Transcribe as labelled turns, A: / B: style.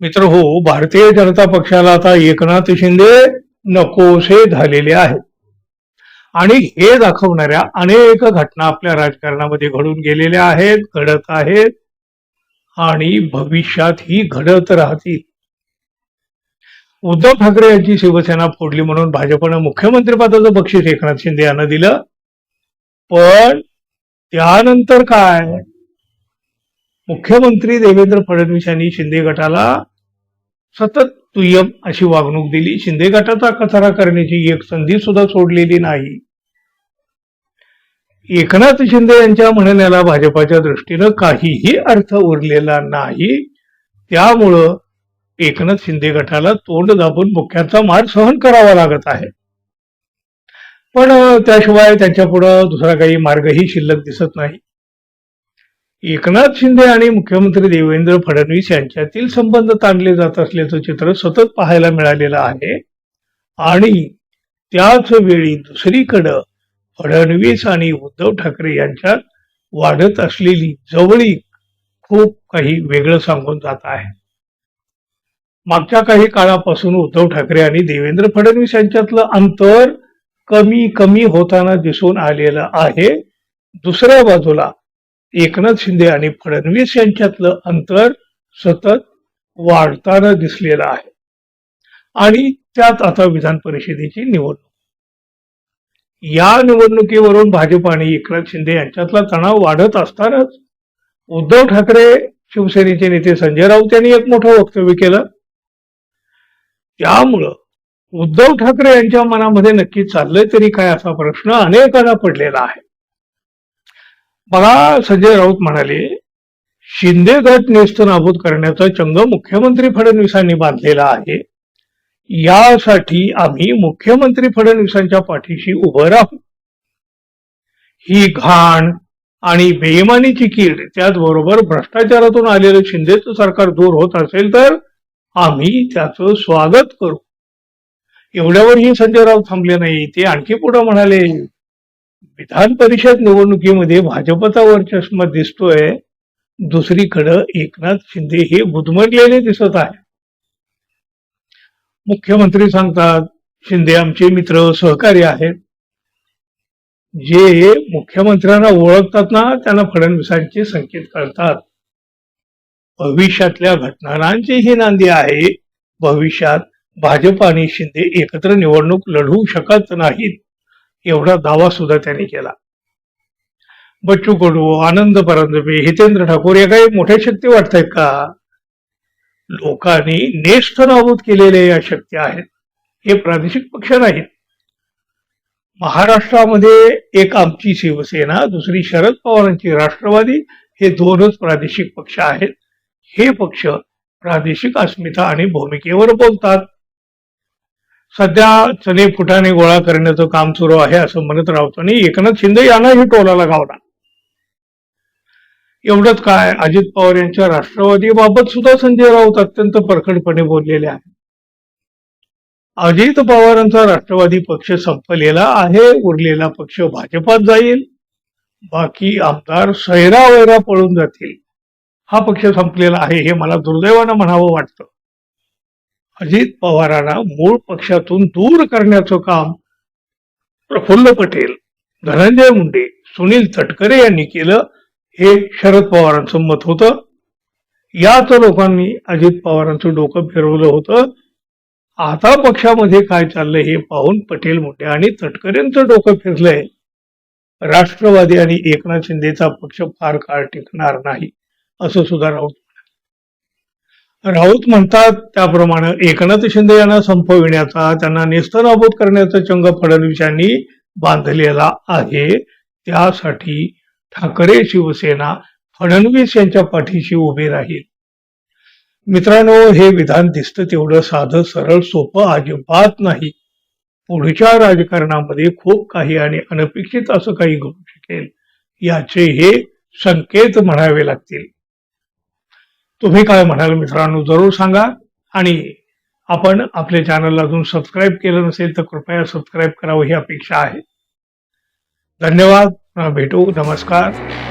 A: मित्र हो, भारतीय जनता पक्षाला आता एकनाथ शिंदे नकोसे झालेले आहेत आणि हे दाखवणाऱ्या अनेक घटना आपल्या राजकारणामध्ये घडून गेलेल्या आहेत, घडत आहेत आणि भविष्यातही घडत राहतील. उद्धव ठाकरे यांची शिवसेना फोडली म्हणून भाजपनं मुख्यमंत्रीपदाचं बक्षीस एकनाथ शिंदे यांना दिलं, पण त्यानंतर काय? मुख्यमंत्री देवेंद्र फडणवीस यांनी शिंदे गटाला सतत दुय्यम अशी वागणूक दिली. शिंदे गटाचा कचरा करण्याची एक संधी सुद्धा सोडलेली नाही. एकनाथ शिंदे यांच्या म्हणण्याला भाजपाच्या दृष्टीनं काहीही अर्थ उरलेला नाही. त्यामुळं एकनाथ शिंदे गटाला तोंड दाबून मुख्याचा मार सहन करावा लागत आहे. पण त्याशिवाय त्यांच्या पुढं दुसरा काही मार्गही शिल्लक दिसत नाही. एकनाथ शिंदे आणि मुख्यमंत्री देवेंद्र फडणवीस यांच्यातील संबंध ताणले जात असल्याचं चित्र सतत पाहायला मिळालेलं आहे आणि त्याच वेळी दुसरीकडं फडणवीस आणि उद्धव ठाकरे यांच्यात वाढत असलेली जवळीक खूप काही वेगळं सांगून जात आहे. मागच्या काही काळापासून उद्धव ठाकरे आणि देवेंद्र फडणवीस यांच्यातलं अंतर कमी कमी होताना दिसून आलेलं आहे. दुसऱ्या बाजूला एकनाथ शिंदे आणि फडणवीस यांच्यातलं अंतर सतत वाढताना दिसलेलं आहे आणि त्यात आता विधान परिषदेची निवडणूक. या निवडणुकीवरून भाजप आणि एकनाथ शिंदे यांच्यातला तणाव वाढत असतानाच उद्धव ठाकरे शिवसेनेचे नेते संजय राऊत यांनी एक मोठं वक्तव्य केलं. त्यामुळं उद्धव ठाकरे यांच्या मनामध्ये नक्की चाललंय तरी काय असा प्रश्न अनेकांना पडलेला आहे. बघा, संजय राऊत म्हणाले, शिंदे गट नेस्तनाबूत करण्याचा चंग मुख्यमंत्री फडणवीसांनी बांधलेला आहे. यासाठी आम्ही मुख्यमंत्री फडणवीसांच्या पाठीशी उभं राहू. ही घाण आणि बेईमानीची कीड, त्याचबरोबर भ्रष्टाचारातून आलेलं शिंदेचं सरकार दूर होत असेल तर आम्ही त्याचं स्वागत करू. एवढ्यावरही संजय राऊत थांबले नाही. ते आणखी पुढे म्हणाले, विधान परिषद निवडणुकीमध्ये भाजपचा वर्चस्व दिसतोय, दुसरीकडे एकनाथ शिंदे हे गुदमरलेले दिसत आहे. मुख्यमंत्री सांगतात, शिंदे आमचे मित्र सहकारी आहेत. जे मुख्यमंत्र्यांना ओळखतात ना, त्यांना फडणवीसांचे संकेत कळतात. भविष्यातल्या घटनांची ही नांदी आहे. भविष्यात भाजप आणि शिंदे एकत्र निवडणूक लढवू शकत नाहीत, एवढा दावा सुद्धा त्यांनी केला. बच्चू कडू, आनंद परांजपे, हितेंद्र ठाकूर या काही मोठ्या शक्ती वाटतायत का? लोकांनी नेस्तनाबूत केलेल्या या शक्ती आहेत. हे प्रादेशिक पक्ष नाहीत. महाराष्ट्रामध्ये एक आमची शिवसेना, दुसरी शरद पवारांची राष्ट्रवादी, हे दोनच प्रादेशिक पक्ष आहेत. हे पक्ष प्रादेशिक अस्मिता आणि भूमिकेवर बोलतात. सध्या चणे फुटाणे गोळा करण्याचं काम सुरू आहे असं म्हणत राऊतांनी एकनाथ शिंदे यांनाही टोलाला गावला. एवढंच काय, अजित पवार यांच्या राष्ट्रवादीबाबत सुद्धा संजय राऊत अत्यंत परखडपणे बोललेले आहेत. अजित पवारांचा राष्ट्रवादी पक्ष संपलेला आहे. उरलेला पक्ष भाजपात जाईल. बाकी आमदार सैरावैरा पळून जातील. हा पक्ष संपलेला आहे हे मला दुर्दैवानं म्हणावं वाटतं. अजित पवारांना मूळ पक्षातून दूर करण्याचं काम प्रफुल्ल पटेल, धनंजय मुंडे, सुनील तटकरे यांनी केलं, हे शरद पवारांचं मत होतं. याच लोकांनी अजित पवारांचं डोकं फिरवलं होतं. आता पक्षामध्ये काय चाललंय हे पाहून पटेल, मुंडे आणि तटकरेंचं डोकं फिरलंय. राष्ट्रवादी आणि एकनाथ शिंदेचा पक्ष फार काळ टिकणार नाही असं सुद्धा राऊत म्हणतात. त्याप्रमाणे एकनाथ शिंदे यांना संपविण्याचा, त्यांना नेस्तनाबूत करण्याचा चंग फडणवीस यांनी बांधलेला आहे. त्यासाठी ठाकरे शिवसेना फडणवीस यांच्या पाठीशी उभी राहील. मित्रांनो, हे विधान दिसतं तेवढं साधं सरळ सोपं अजिबात नाही. पुढच्या राजकारणामध्ये खूप काही आणि अनपेक्षित असं काही घडू शकेल, याचे हे संकेत म्हणावे लागतील. तुम्ही काय म्हणाल मित्रांनो, जरूर सांगा. आणि आपण आपल्या चॅनलला अजून सबस्क्राईब केलं नसेल तर कृपया सबस्क्राईब करावं ही अपेक्षा आहे. धन्यवाद. भेटू. नमस्कार.